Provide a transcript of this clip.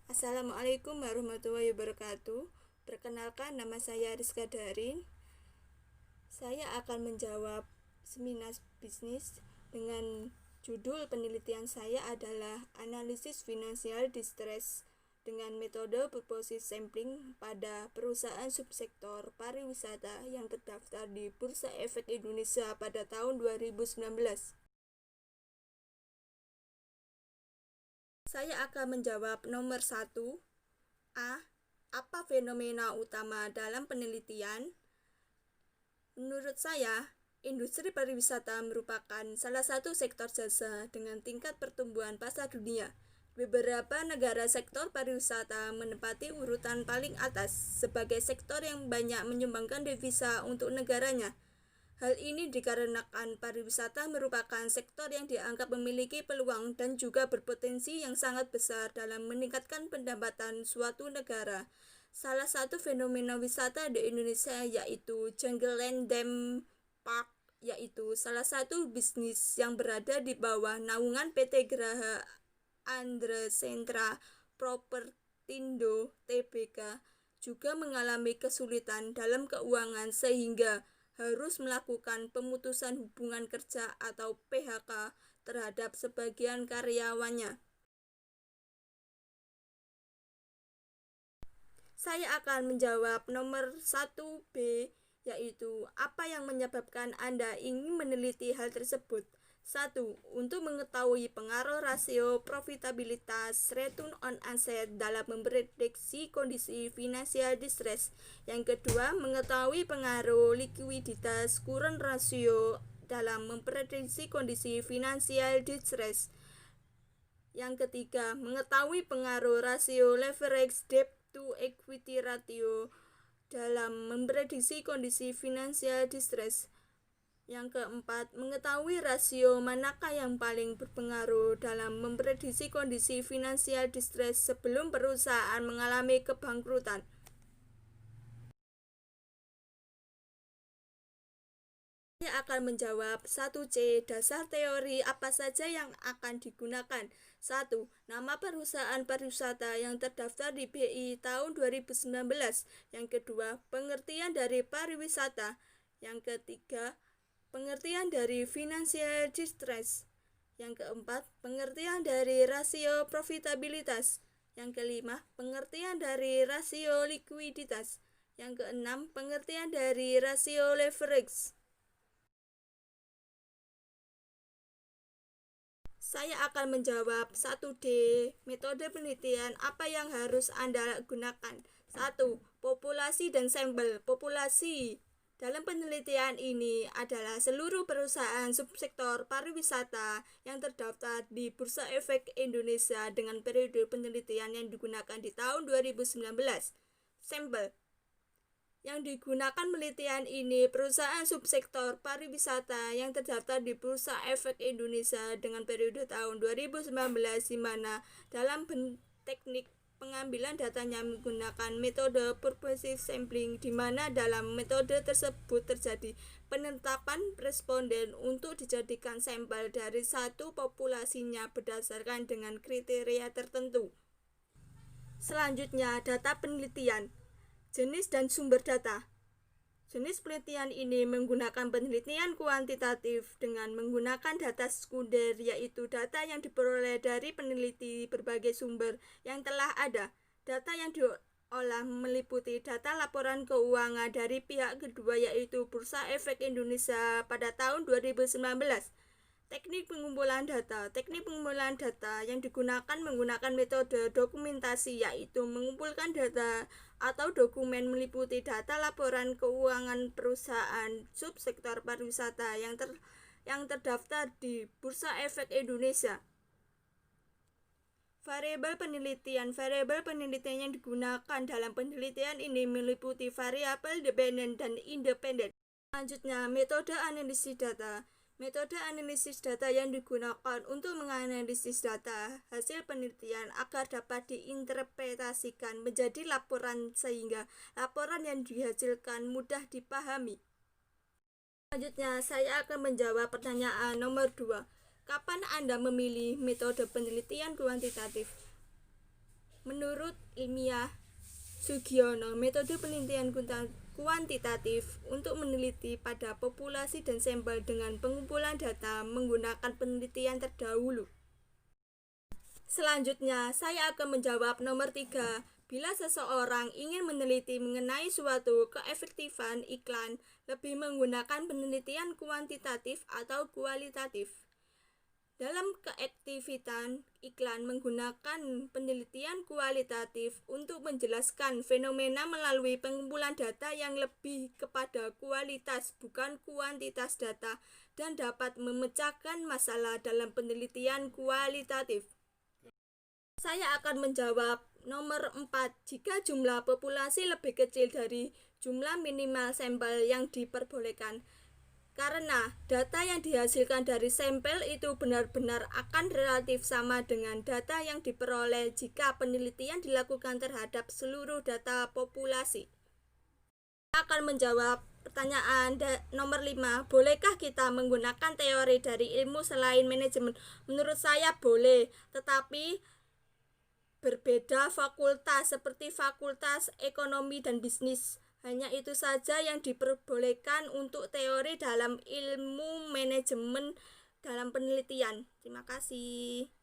Assalamualaikum warahmatullahi wabarakatuh. Perkenalkan, nama saya Rizka Darin. Saya akan menjawab seminar bisnis dengan judul penelitian saya adalah analisis finansial distress dengan metode purposive sampling pada perusahaan subsektor pariwisata yang terdaftar di Bursa Efek Indonesia pada tahun 2019. Saya akan menjawab nomor 1. A. Apa fenomena utama dalam penelitian? Menurut saya, industri pariwisata merupakan salah satu sektor jasa dengan tingkat pertumbuhan pasar dunia. Beberapa negara sektor pariwisata menempati urutan paling atas sebagai sektor yang banyak menyumbangkan devisa untuk negaranya. Hal ini dikarenakan pariwisata merupakan sektor yang dianggap memiliki peluang dan juga berpotensi yang sangat besar dalam meningkatkan pendapatan suatu negara. Salah satu fenomena wisata di Indonesia yaitu Jungleland Theme Park, yaitu salah satu bisnis yang berada di bawah naungan PT Graha Andra Sentra Propertindo Tbk, juga mengalami kesulitan dalam keuangan sehingga harus melakukan pemutusan hubungan kerja atau PHK terhadap sebagian karyawannya. Saya akan menjawab nomor 1B, yaitu apa yang menyebabkan Anda ingin meneliti hal tersebut. 1. Untuk mengetahui pengaruh rasio profitabilitas return on asset dalam memprediksi kondisi finansial distress. Yang kedua, mengetahui pengaruh likuiditas current ratio dalam memprediksi kondisi finansial distress. Yang ketiga, mengetahui pengaruh rasio leverage debt to equity ratio dalam memprediksi kondisi finansial distress. Yang keempat, mengetahui rasio manakah yang paling berpengaruh dalam memprediksi kondisi finansial distress sebelum perusahaan mengalami kebangkrutan. Saya akan menjawab 1C. Dasar teori apa saja yang akan digunakan? 1. Nama perusahaan pariwisata yang terdaftar di BI tahun 2019. Yang kedua, pengertian dari pariwisata. Yang ketiga, pengertian dari financial distress. Yang keempat, pengertian dari rasio profitabilitas. Yang kelima, pengertian dari rasio likuiditas. Yang keenam, pengertian dari rasio leverage. Saya akan menjawab 1D. Metode penelitian apa yang harus Anda gunakan? 1. Populasi dan sampel. Populasi dalam penelitian ini adalah seluruh perusahaan subsektor pariwisata yang terdaftar di Bursa Efek Indonesia dengan periode penelitian yang digunakan di tahun 2019. Sampel yang digunakan penelitian ini perusahaan subsektor pariwisata yang terdaftar di Bursa Efek Indonesia dengan periode tahun 2019, di mana dalam teknik pengambilan datanya menggunakan metode purposive sampling, di mana dalam metode tersebut terjadi penetapan responden untuk dijadikan sampel dari satu populasinya berdasarkan dengan kriteria tertentu. Selanjutnya, data penelitian. Jenis dan sumber data. Jenis penelitian ini menggunakan penelitian kuantitatif dengan menggunakan data sekunder, yaitu data yang diperoleh dari peneliti berbagai sumber yang telah ada. Data yang diolah meliputi data laporan keuangan dari pihak kedua, yaitu Bursa Efek Indonesia pada tahun 2019. Teknik pengumpulan data. Teknik pengumpulan data yang digunakan menggunakan metode dokumentasi, yaitu mengumpulkan data atau dokumen meliputi data laporan keuangan perusahaan subsektor pariwisata yang terdaftar di Bursa Efek Indonesia. Variabel penelitian. Variabel penelitian yang digunakan dalam penelitian ini meliputi variabel dependen dan independen. Selanjutnya, metode analisis data. Metode analisis data yang digunakan untuk menganalisis data hasil penelitian agar dapat diinterpretasikan menjadi laporan sehingga laporan yang dihasilkan mudah dipahami. Selanjutnya, saya akan menjawab pertanyaan nomor 2. Kapan Anda memilih metode penelitian kuantitatif? Menurut ilmiah Sugiono, metode penelitian kuantitatif untuk meneliti pada populasi dan sampel dengan pengumpulan data menggunakan penelitian terdahulu. Selanjutnya, saya akan menjawab nomor 3. Bila seseorang ingin meneliti mengenai suatu keefektifan iklan, lebih menggunakan penelitian kuantitatif atau kualitatif. Dalam keefektifan iklan menggunakan penelitian kualitatif untuk menjelaskan fenomena melalui pengumpulan data yang lebih kepada kualitas bukan kuantitas data dan dapat memecahkan masalah dalam penelitian kualitatif. Saya akan menjawab nomor 4. Jika jumlah populasi lebih kecil dari jumlah minimal sampel yang diperbolehkan, karena data yang dihasilkan dari sampel itu benar-benar akan relatif sama dengan data yang diperoleh jika penelitian dilakukan terhadap seluruh data populasi. Saya akan menjawab pertanyaan nomor 5. Bolehkah kita menggunakan teori dari ilmu selain manajemen? Menurut saya boleh, tetapi berbeda fakultas seperti fakultas ekonomi dan bisnis. Hanya itu saja yang diperbolehkan untuk teori dalam ilmu manajemen dalam penelitian. Terima kasih.